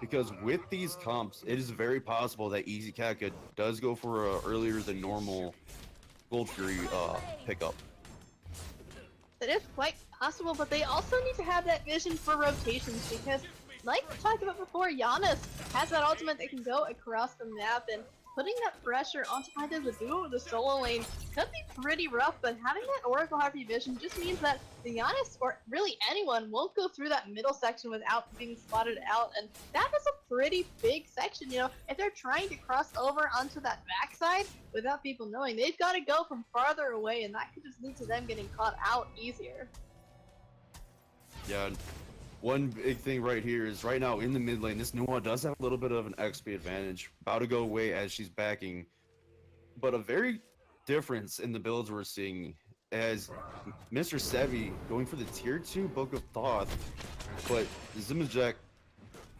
Speaker 4: because with these comps, it is very possible that Easy Kaka does go for a earlier than normal Gold Fury pickup.
Speaker 3: That is quite possible, but they also need to have that vision for rotations, because like we talked about before, Giannis has that ultimate that can go across the map, and putting that pressure onto either the duo or the solo lane could be pretty rough, but having that Oracle Harpy vision just means that the Giannis, or really anyone, won't go through that middle section without being spotted out, and that is a pretty big section, you know. If they're trying to cross over onto that backside without people knowing, they've got to go from farther away, and that could just lead to them getting caught out easier.
Speaker 4: Yeah, one big thing right here is right now in the mid lane, this Nuwa does have a little bit of an XP advantage, about to go away as she's backing, but a very difference in the builds we're seeing as Mr. Sevi going for the tier 2 Book of Thoth, but Zimajek,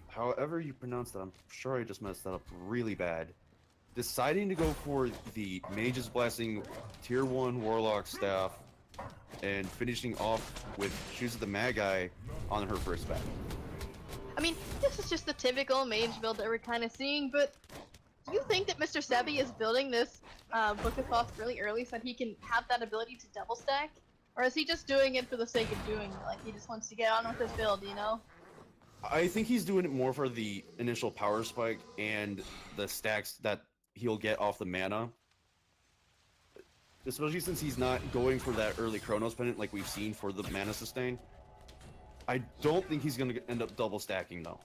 Speaker 4: however you pronounce that, I'm sure I just messed that up really bad, deciding to go for the Mage's Blessing tier 1 Warlock staff and finishing off with Shoes of the Magi on her first back.
Speaker 3: I mean, this is just the typical mage build that we're kind of seeing, but do you think that Mr. Sebi is building this Book of Thoughts really early so that he can have that ability to double stack? Or is he just doing it for the sake of doing it? Like, he just wants to get on with his build, you know?
Speaker 4: I think he's doing it more for the initial power spike and the stacks that he'll get off the mana. Especially since he's not going for that early Chronos Pendant like we've seen for the mana sustain. I don't think he's going to end up double stacking though.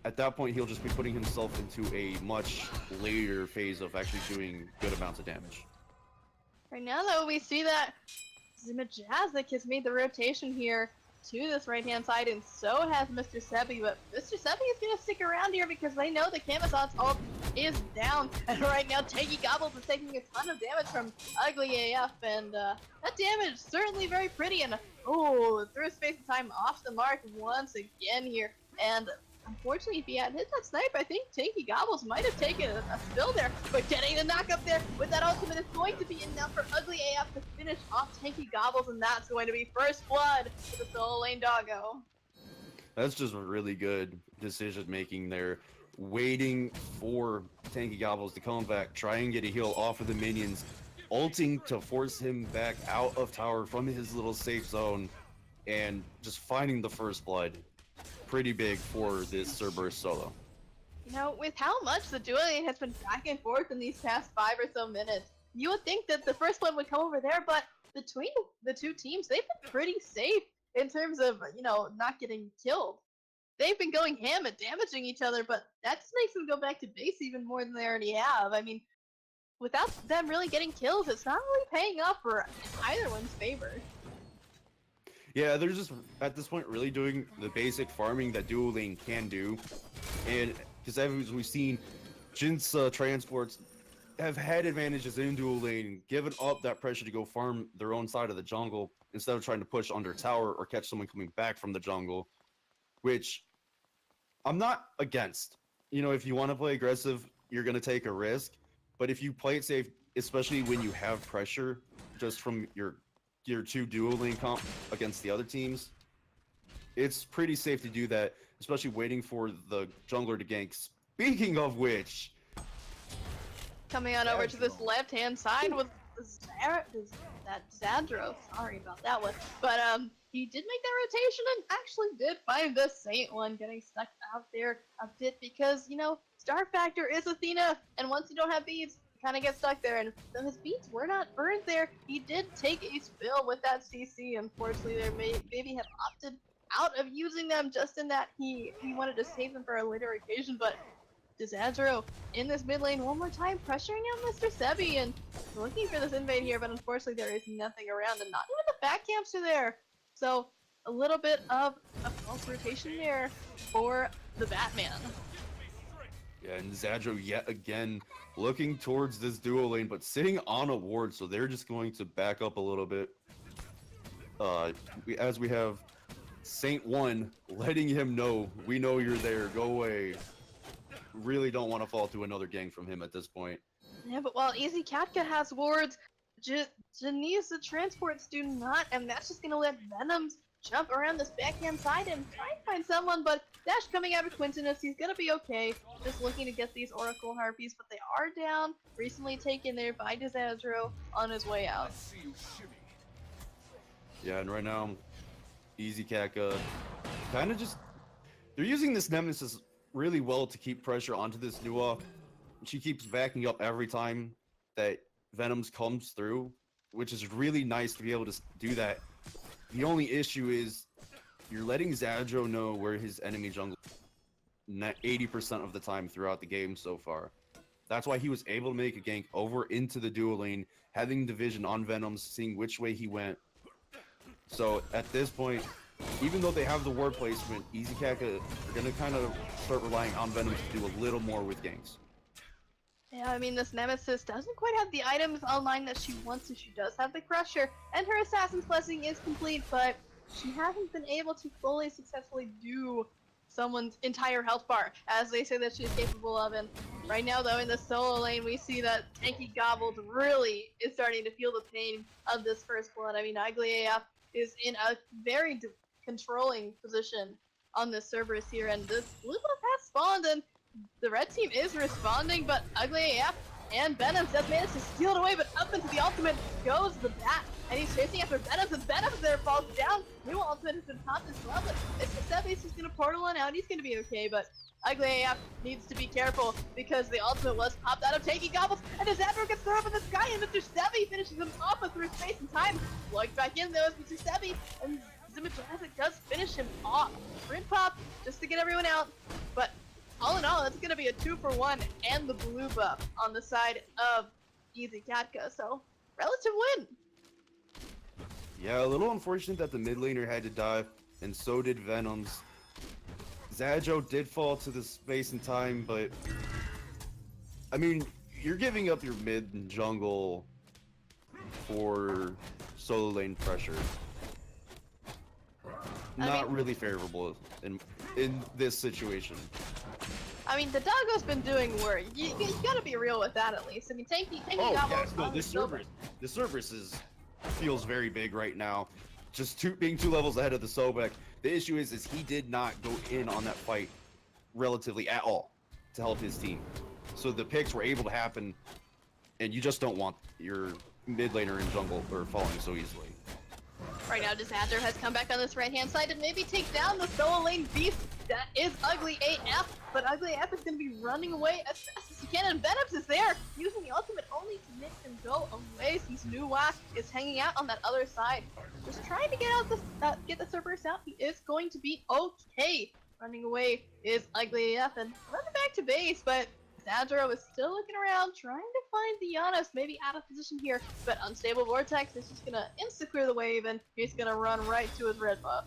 Speaker 4: At that point, he'll just be putting himself into a much later phase of actually doing good amounts of damage.
Speaker 3: Right now, though, we see that Zimajazik has made the rotation here to this right-hand side, and so has Mr. Sebi, but Mr. Sebi is going to stick around here because they know the Camazot's ult is down, and right now Tanky Gobbles is taking a ton of damage from Ugly AF, and that damage certainly very pretty, and through space and time off the mark once again here, and unfortunately, if he had hit that snipe, I think Tanky Gobbles might have taken a spill there, but getting the knock up there with that ultimate is going to be enough for Ugly AF to finish off Tanky Gobbles, and that's going to be first blood for the solo lane doggo.
Speaker 4: That's just really good decision making there. Waiting for Tanky Gobbles to come back, try and get a heal off of the minions, ulting to force him back out of tower from his little safe zone, and just finding the first blood. Pretty big for this Cerberus solo.
Speaker 3: You know, with how much the dueling has been back and forth in these past 5 or so minutes, you would think that the first one would come over there, but between the two teams, they've been pretty safe in terms of, you know, not getting killed. They've been going ham at damaging each other, but that just makes them go back to base even more than they already have. I mean, without them really getting kills, it's not really paying off for either one's favor.
Speaker 4: Yeah, they're just, at this point, really doing the basic farming that dual lane can do. And, because as we've seen, Jin's transports have had advantages in dual lane, given up that pressure to go farm their own side of the jungle, instead of trying to push under tower or catch someone coming back from the jungle, which I'm not against. You know, if you want to play aggressive, you're going to take a risk. But if you play it safe, especially when you have pressure just from your two dual lane comp against the other teams, it's pretty safe to do that, especially waiting for the jungler to gank. Speaking of which,
Speaker 3: coming on over to this left-hand side with that Zadro. Sorry about that one. But he did make that rotation and actually did find the Saint one, getting stuck out there a bit because, you know, star factor is Athena, and once you don't have beads, kind of get stuck there, and though his beats were not burned there, he did take a spill with that CC. Unfortunately, there maybe have opted out of using them just in that he wanted to save them for a later occasion, but Dizadro in this mid lane one more time, pressuring out Mr. Sebi and looking for this invade here, but unfortunately there is nothing around, and not even the back camps are there. So a little bit of a false rotation there for the Batman.
Speaker 4: yeah, and Zadro yet again looking towards this duo lane, but sitting on a ward, so they're just going to back up a little bit. As we have Saint 1 letting him know, we know you're there, go away. Really don't want to fall to another gang from him at this point.
Speaker 3: Yeah, but while Easy Katka has wards, Janice the transports do not, and that's just gonna let Venoms jump around this backhand side and try and find someone, but Dash coming out of Quintinus, he's gonna be okay. Just looking to get these Oracle Harpies, but they are down, recently taken there by Dizadro on his way out.
Speaker 4: Yeah, and right now, Easy Kaka kind of just, they're using this Nemesis really well to keep pressure onto this Nua. She keeps backing up every time that Venoms comes through, which is really nice to be able to do that. The only issue is you're letting Zadro know where his enemy jungle 80% of the time throughout the game so far. That's why he was able to make a gank over into the duo lane, having division on Venoms, seeing which way he went. So at this point, even though they have the ward placement, Easy Kaka are going to kind of start relying on Venom to do a little more with ganks.
Speaker 3: Yeah, I mean, this Nemesis doesn't quite have the items online that she wants to. She does have the Crusher, and her Assassin's Blessing is complete, but she hasn't been able to fully successfully do someone's entire health bar, as they say that she's capable of. And right now, though, in the solo lane, we see that Tanky Gobbled really is starting to feel the pain of this first blood. I mean, Ugly AF is in a very controlling position on this Cerberus here, and this blue buff has spawned, and the red team is responding, but Ugly AF and Venoms does manage to steal it away, but up into the ultimate goes the bat, and he's chasing after Venoms, and Venoms there falls down. New ultimate has been popped as well, but Mr. Sevi's just gonna portal on out. He's gonna be okay, but Ugly AF needs to be careful because the ultimate was popped out of Tanky Gobbles, and his Admiral gets thrown up in the sky, and Mr. Sevi finishes him off with through space and time. Plugged back in though is Mr. Sevi, and Zimitrazic does finish him off. Sprint pop just to get everyone out, but all in all, it's going to be a 2-for-1 and the blue buff on the side of Easy Katka, so relative win.
Speaker 4: Yeah, a little unfortunate that the mid laner had to die, and so did Venoms. Zadjo did fall to the space and time, but I mean, you're giving up your mid and jungle for solo lane pressure. Not really favorable in this situation.
Speaker 3: I mean, the doggo's been doing work. You gotta be real with that at least. I mean, Tanky
Speaker 4: yes, no, this Cerberus feels very big right now. Just being 2 levels ahead of the Sobek. The issue is he did not go in on that fight relatively at all to help his team. So the picks were able to happen, and you just don't want your mid laner in jungle or falling so easily.
Speaker 3: Right now, Disaster has come back on this right-hand side and maybe take down the solo lane beast that is Ugly AF, but Ugly AF is going to be running away as fast as he can, and Venoms is there, using the ultimate only to make him go away since Nuwa is hanging out on that other side. Just trying to get out get the Cerberus out. He is going to be okay. Running away is Ugly AF and running back to base, but Zadro is still looking around, trying to find Dianos, maybe out of position here, but Unstable Vortex is just gonna insta-clear the wave, and he's gonna run right to his red buff.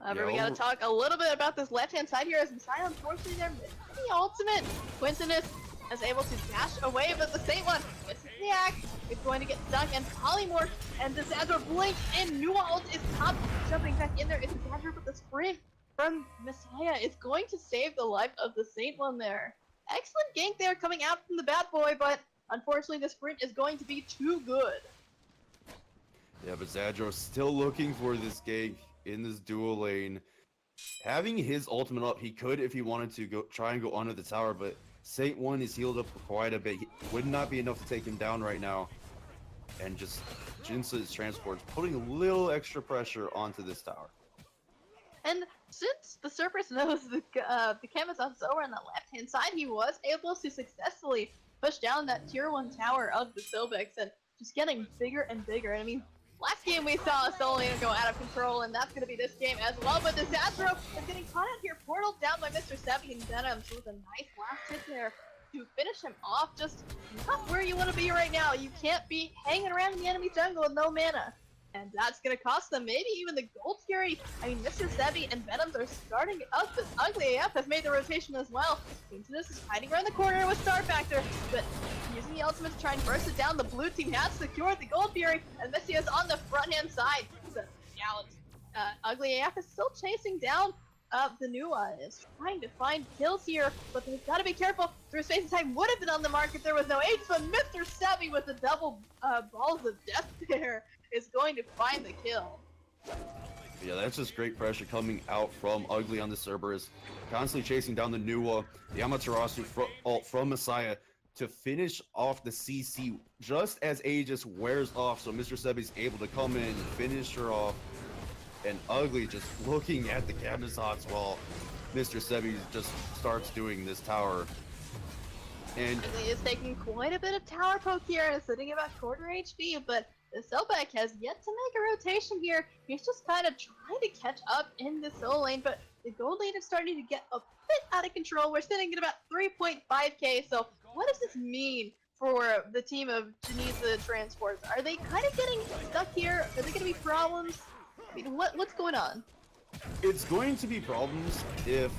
Speaker 3: However, we gotta talk a little bit about this left-hand side here, as Messiah, unfortunately, they're missing the ultimate. Quintinus is able to dash away, but the Saint one misses the axe. It's going to get stuck, and Polymorph and Zadro blink, and Nuwa ult is top, jumping back in there. It's Zadro with the sprint from Messiah is going to save the life of the Saint one there. Excellent gank there coming out from the bad boy, but unfortunately the sprint is going to be too good.
Speaker 4: Yeah, but Zadro still looking for this gank in this dual lane. Having his ultimate up, he could if he wanted to try and go under the tower, but Saint 1 is healed up for quite a bit. He would not be enough to take him down right now. And just Jinsa's transports putting a little extra pressure onto this tower.
Speaker 3: And since the Cerberus knows the Camazon's over on the left-hand side, he was able to successfully push down that tier 1 tower of the Silbex, and just getting bigger and bigger. And I mean, last game we saw a solo laner go out of control, and that's going to be this game as well. But Disaster is getting caught out here, portaled down by Mr. Sevi and Venoms with a nice last hit there to finish him off. Just not where you want to be right now. You can't be hanging around in the enemy jungle with no mana. And that's going to cost them maybe even the Gold Fury. I mean, Mr. Sevi and Venoms are starting it up, but Ugly AF has made the rotation as well. Quintinus is hiding around the corner with Star Factor, but using the ultimate to try and burst it down. The blue team has secured the Gold Fury, and Messi is on the front-hand side. So now Ugly AF is still chasing down the new one. Is trying to find kills here, but they've got to be careful. Through space and time would have been on the mark if there was no H, but Mr. Sevi with the double balls of death there is going to find the kill.
Speaker 4: Yeah, that's just great pressure coming out from Ugly on the Cerberus. Constantly chasing down the Nuwa, the Amaterasu ult from Messiah to finish off the CC just as Aegis wears off, so Mr. Sebi's able to come in and finish her off. And Ugly just looking at the Camazons while Mr. Sebi just starts doing this tower. And
Speaker 3: Ugly is taking quite a bit of tower poke here and sitting about quarter HP, but the Selbek has yet to make a rotation here. He's just kind of trying to catch up in the solo lane, but the gold lane is starting to get a bit out of control. We're sitting at about 3.5k, so what does this mean for the team of Janisa Transports? Are they kind of getting stuck here? Are there going to be problems? I mean, what's going on?
Speaker 4: It's going to be problems if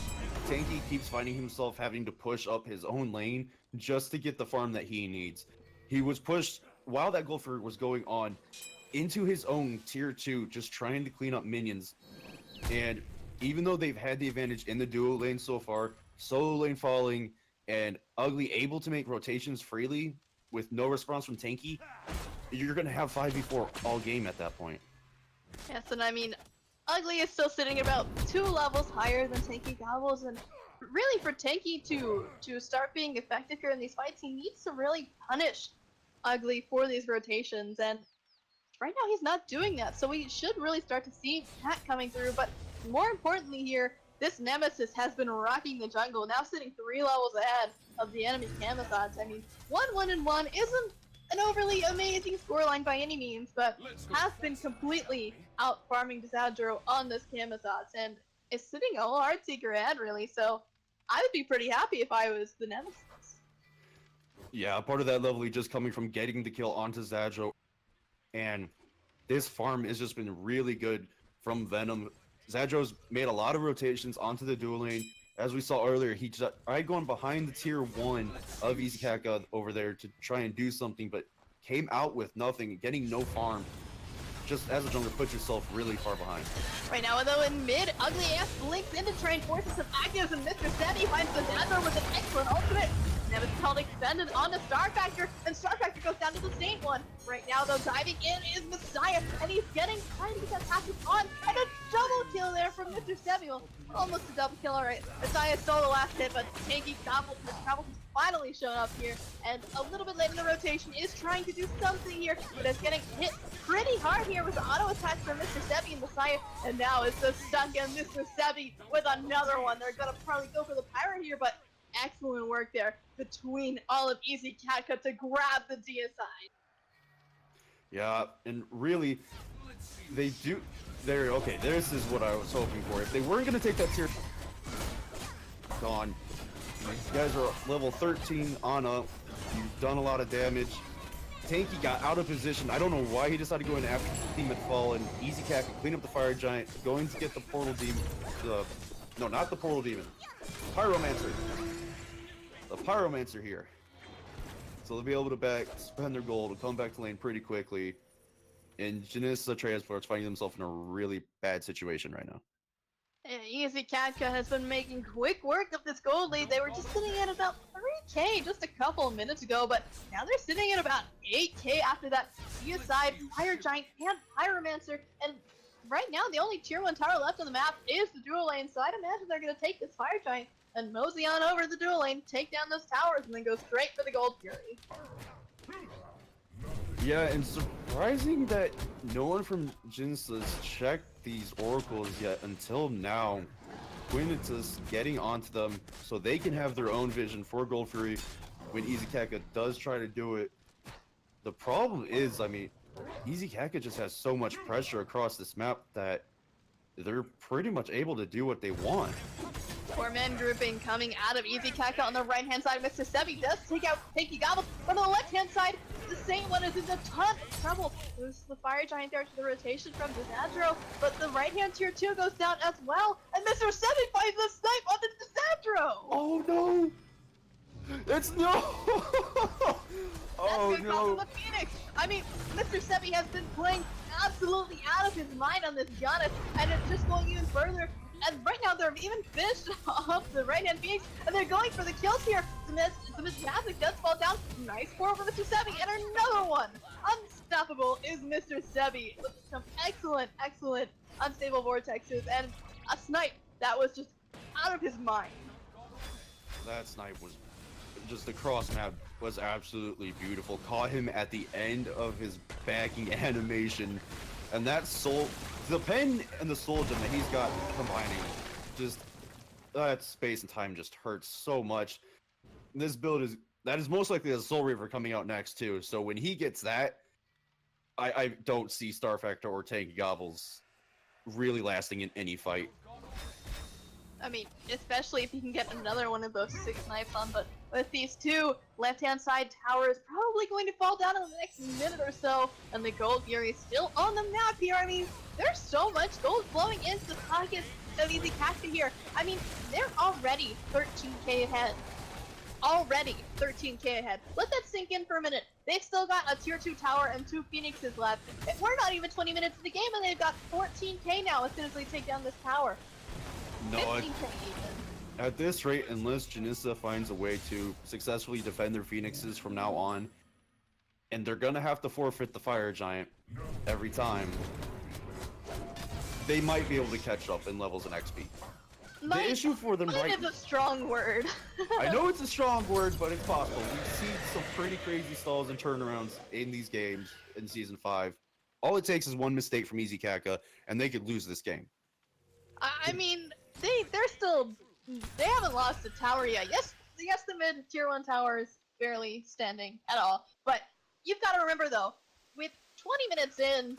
Speaker 4: Tanky keeps finding himself having to push up his own lane just to get the farm that he needs. He was pushed while that Gulfer was going on into his own tier 2, just trying to clean up minions. And even though they've had the advantage in the duo lane so far, solo lane falling, and Ugly able to make rotations freely with no response from Tanky, you're going to have 5v4 all game at that point.
Speaker 3: Yes, and I mean, Ugly is still sitting about 2 levels higher than Tanky Gobbles, and really for Tanky to start being effective here in these fights, he needs to really punish Ugly for these rotations, and right now he's not doing that, so we should really start to see that coming through. But more importantly here, this Nemesis has been rocking the jungle, now sitting 3 levels ahead of the enemy Camazots. I mean, 1-1-1 isn't an overly amazing scoreline by any means, but has been completely out farming Disadro on this Camazots, and is sitting a hard seeker ahead, really, so I would be pretty happy if I was the Nemesis.
Speaker 4: Yeah, part of that level just coming from getting the kill onto Zadro, and this farm has just been really good from Venom. Zadro's made a lot of rotations onto the dual lane. As we saw earlier, he tried going behind the tier 1 of EasyCat over there to try and do something, but came out with nothing, getting no farm. Just as a jungler, put yourself really far behind.
Speaker 3: Right now, though, in mid, Ugly Ass blinks in to try and force some actives, and Mr. Sebi finds the Zadro with an excellent ultimate. Nemesis called extended onto Star Factor, and Star Factor goes down to the Saint one. Right now, though, diving in is Messiah, and he's trying to get that passive on, and a double kill there from Mr. Sebi. Well, almost a double kill, alright. Messiah stole the last hit, but Tanky Gobble has finally shown up here, and a little bit late in the rotation is trying to do something here, but it's getting hit pretty hard here with the auto attack from Mr. Sebi and Messiah, and now it's just stuck in Mr. Sebi with another one. They're gonna probably go for the Pirate here, but excellent work there between all of EasyCat to grab the DSI.
Speaker 4: Yeah, and really, they do. Okay, this is what I was hoping for. If they weren't going to take that tier, gone. You guys are level 13 on up. You've done a lot of damage. Tanky got out of position. I don't know why he decided to go in after the team had fallen. EasyCat can clean up the Fire Giant, going to get the Portal Demon. No, not the Portal Demon. Pyromancer. The Pyromancer here. So they'll be able to spend their gold and come back to lane pretty quickly. And Janissa Transport's finding themselves in a really bad situation right now.
Speaker 3: EasyCat has been making quick work of this gold lead. They were just sitting at about 3k just a couple of minutes ago, but now they're sitting at about 8k after that DSI, Fire Giant, and Pyromancer. And right now, the only tier 1 tower left on the map is the dual lane, so I'd imagine they're going to take this Fire Giant and mosey on over the dual lane, take down those towers, and then go straight for the Gold Fury.
Speaker 4: Yeah, and surprising that no one from Jinsa's checked these oracles yet until now. Quintus getting onto them so they can have their own vision for Gold Fury when EasyCat does try to do it. The problem is, I mean, EasyCat just has so much pressure across this map that they're pretty much able to do what they want.
Speaker 3: 4-man grouping coming out of EasyCat on the right-hand side. Mr. Sebi does take out Tanky Gobble, but on the left-hand side, the Saint one is in a ton of trouble. There's the Fire Giant there to the rotation from Disadro, but the right-hand tier 2 goes down as well, and Mr. Sebi finds the snipe onto Disadro!
Speaker 4: Oh no! It's no! Oh
Speaker 3: That's gonna
Speaker 4: no!
Speaker 3: cost the Phoenix! I mean, Mr. Sebi has been playing absolutely out of his mind on this Giannis, and it's just going even further. And right now, they're even finished off the right-hand Phoenix, and they're going for the kills here. The Magic does fall down. Nice score for Mr. Sebi, and another one. Unstoppable is Mr. Sebi with some excellent unstable vortexes and a snipe that was just out of his mind.
Speaker 4: That snipe was just, the cross map was absolutely beautiful. Caught him at the end of his backing animation, and that the pen and the soul gem that he's got combining, just that space and time just hurts so much. This build is most likely a Soul Reaver coming out next too. So when he gets that, I don't see Star Factor or Tanky Gobbles really lasting in any fight.
Speaker 3: I mean, especially if he can get another one of those 6 snipes on, but with these 2 left-hand side towers probably going to fall down in the next minute or so, and the Gold Fury is still on the map here. I mean, there's so much gold flowing into the pockets of EasyCat here. I mean, they're already 13k ahead. Already 13k ahead. Let that sink in for a minute. They've still got a tier 2 tower and 2 Phoenixes left. We're not even 20 minutes in the game, and they've got 14k now as soon as they take down this tower.
Speaker 4: No,
Speaker 3: 15 to even.
Speaker 4: at this rate, unless Janissa finds a way to successfully defend their Phoenixes from now on, and they're gonna have to forfeit the Fire Giant every time, they might be able to catch up in levels and XP. The issue for them right
Speaker 3: is a strong word.
Speaker 4: I know it's a strong word, but it's possible. We've seen some pretty crazy stalls and turnarounds in these games in Season 5. All it takes is one mistake from Easy Kaka, and they could lose this game.
Speaker 3: I mean, they haven't lost a tower yet. Yes, the mid tier 1 tower is barely standing at all. But you've got to remember though, with 20 minutes in,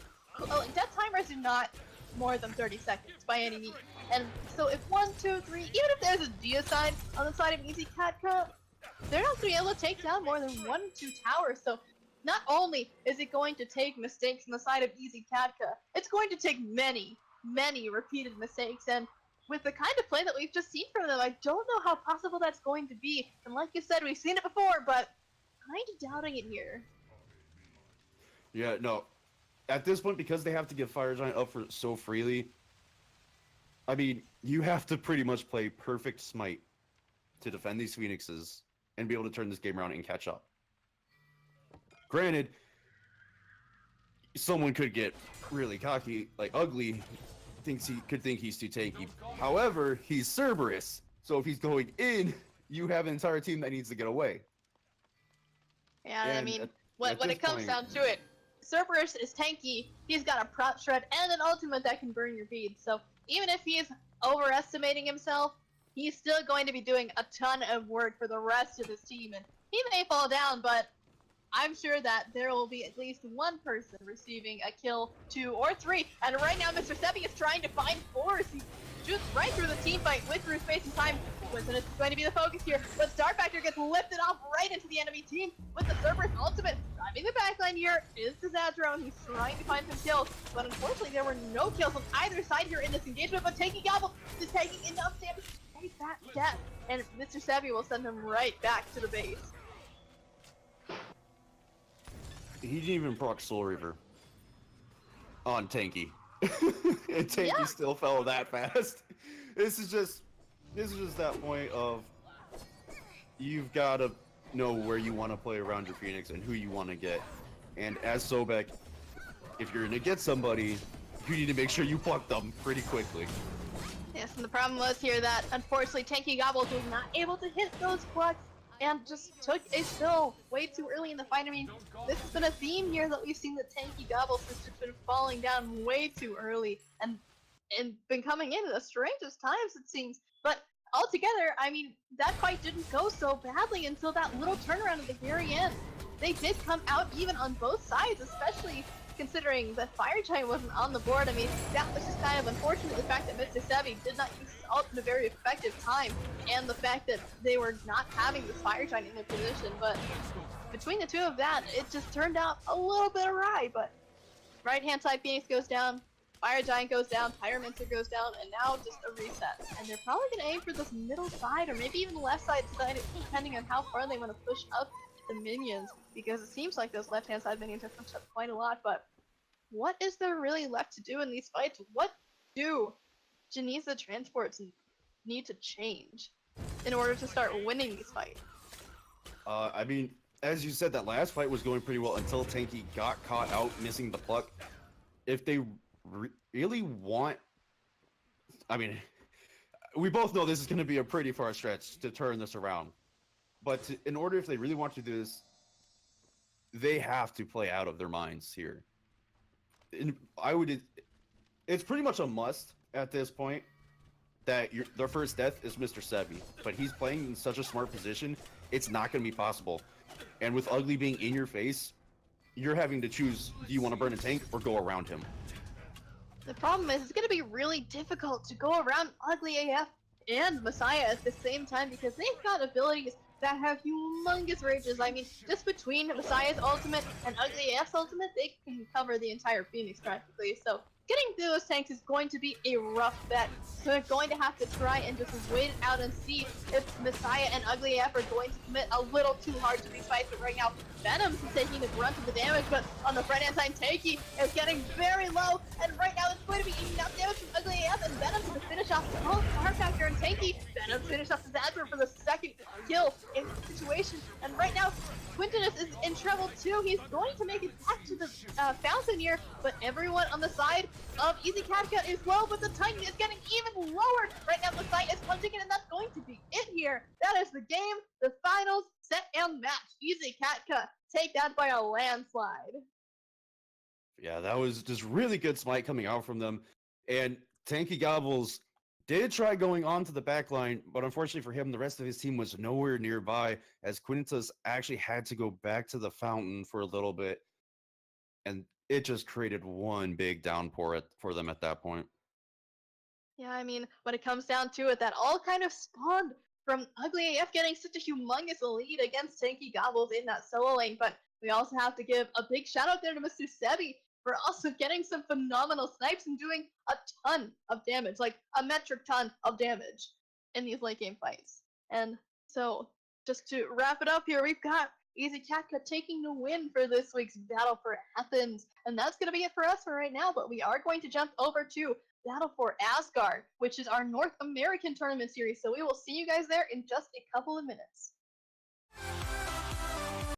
Speaker 3: death timers are not more than 30 seconds by any means. And so if 1, 2, 3, even if there's a deicide on the side of Easy Katka, they're not going to be able to take down more than 1 or 2 towers. So not only is it going to take mistakes on the side of Easy Katka, it's going to take many, many repeated mistakes. And with the kind of play that we've just seen from them, I don't know how possible that's going to be. And like you said, we've seen it before, but kind of doubting it here.
Speaker 4: Yeah, no. At this point, because they have to give Fire Giant up for so freely, I mean, you have to pretty much play perfect smite to defend these Phoenixes and be able to turn this game around and catch up. Granted, someone could get really cocky, like Ugly, could think he's too tanky. However, he's Cerberus, so if he's going in, you have an entire team that needs to get away.
Speaker 3: Yeah,
Speaker 4: And
Speaker 3: I mean,
Speaker 4: at
Speaker 3: when
Speaker 4: this
Speaker 3: it comes
Speaker 4: point-
Speaker 3: down to it, Cerberus is tanky, he's got a prop shred and an ultimate that can burn your beads, so even if he's overestimating himself, he's still going to be doing a ton of work for the rest of his team, and he may fall down, but I'm sure that there will be at least one person receiving a kill, 2 or 3, and right now Mr. Sebi is trying to find 4s. He shoots right through the team fight with through space and time. Coincidence is going to be the focus here, but Star Factor gets lifted off right into the enemy team with the Cerberus ultimate. Driving the backline here is Disadrone. He's trying to find some kills, but unfortunately there were no kills on either side here in this engagement, but Tanky Gobble is taking enough damage to take that death, and Mr. Sebi will send him right back to the base.
Speaker 4: He didn't even proc Soul Reaver on Tanky. And Tanky still fell that fast. This is just that point of you've got to know where you want to play around your Phoenix and who you want to get. And as Sobek, if you're going to get somebody, you need to make sure you pluck them pretty quickly.
Speaker 3: Yes, and the problem was here that unfortunately Tanky Gobble was not able to hit those plucks and just took a spill way too early in the fight. I mean, this has been a theme here that we've seen that Tanky Gobble has just been falling down way too early and been coming in at the strangest times, it seems. But altogether, I mean, that fight didn't go so badly until that little turnaround at the very end. They did come out even on both sides, especially considering that Fire Giant wasn't on the board. I mean, that was just kind of unfortunate, the fact that Mr. Sebi did not use his ult in a very effective time, and the fact that they were not having this Fire Giant in their position. But between the two of that, it just turned out a little bit awry. But right-hand side Phoenix goes down, Fire Giant goes down, Pyromancer goes down, and now just a reset. And they're probably going to aim for this middle side, or maybe even the left side, depending on how far they want to push up the minions, because it seems like those left-hand side minions have pushed up quite a lot. But what is there really left to do in these fights? What do Janissa transports need to change in order to start winning these fights?
Speaker 4: I mean, as you said, that last fight was going pretty well until Tanky got caught out missing the pluck. If they really want... I mean, we both know this is going to be a pretty far stretch to turn this around. But in order, if they really want to do this, they have to play out of their minds here. And it's pretty much a must at this point that their first death is Mr. Sebi. But he's playing in such a smart position, it's not going to be possible. And with Ugly being in your face, you're having to choose, do you want to burn a tank or go around him?
Speaker 3: The problem is, it's going to be really difficult to go around Ugly AF and Messiah at the same time, because they've got abilities that have humongous rages. I mean, just between Messiah's ultimate and Ugly AF's ultimate, they can cover the entire Phoenix practically. So getting through those tanks is going to be a rough bet. So they're going to have to try and just wait it out and see if Messiah and Ugly AF are going to commit a little too hard to these fights. But right now, Venom's taking the brunt of the damage, but on the front-hand side, Tanky is getting very low, and right now it's going to be enough damage from Ugly AF, and Venom's to finish off. Oh, Star just finished off Zadra for the second kill in that situation. And right now, Quintinus is in trouble too. He's going to make it back to the fountain here, but everyone on the side of Easy Katka is low, but the Titan is getting even lower. Right now, the site is punching in, and that's going to be it here. That is the game, the finals, set and match. Easy Katka take that by a landslide.
Speaker 4: Yeah, that was just really good smite coming out from them. And Tanky Gobbles did try going on to the back line, but unfortunately for him, the rest of his team was nowhere nearby, as Quintus actually had to go back to the fountain for a little bit. And it just created one big downpour for them at that point.
Speaker 3: Yeah, I mean, when it comes down to it, that all kind of spawned from Ugly AF getting such a humongous lead against Tanky Gobbles in that solo lane, but we also have to give a big shout out there to Mr. Sebi for also getting some phenomenal snipes and doing a ton of damage, like a metric ton of damage in these late game fights. And so, just to wrap it up here, we've got Easy Katka taking the win for this week's Battle for Athens. And that's going to be it for us for right now, but we are going to jump over to Battle for Asgard, which is our North American tournament series. So we will see you guys there in just a couple of minutes.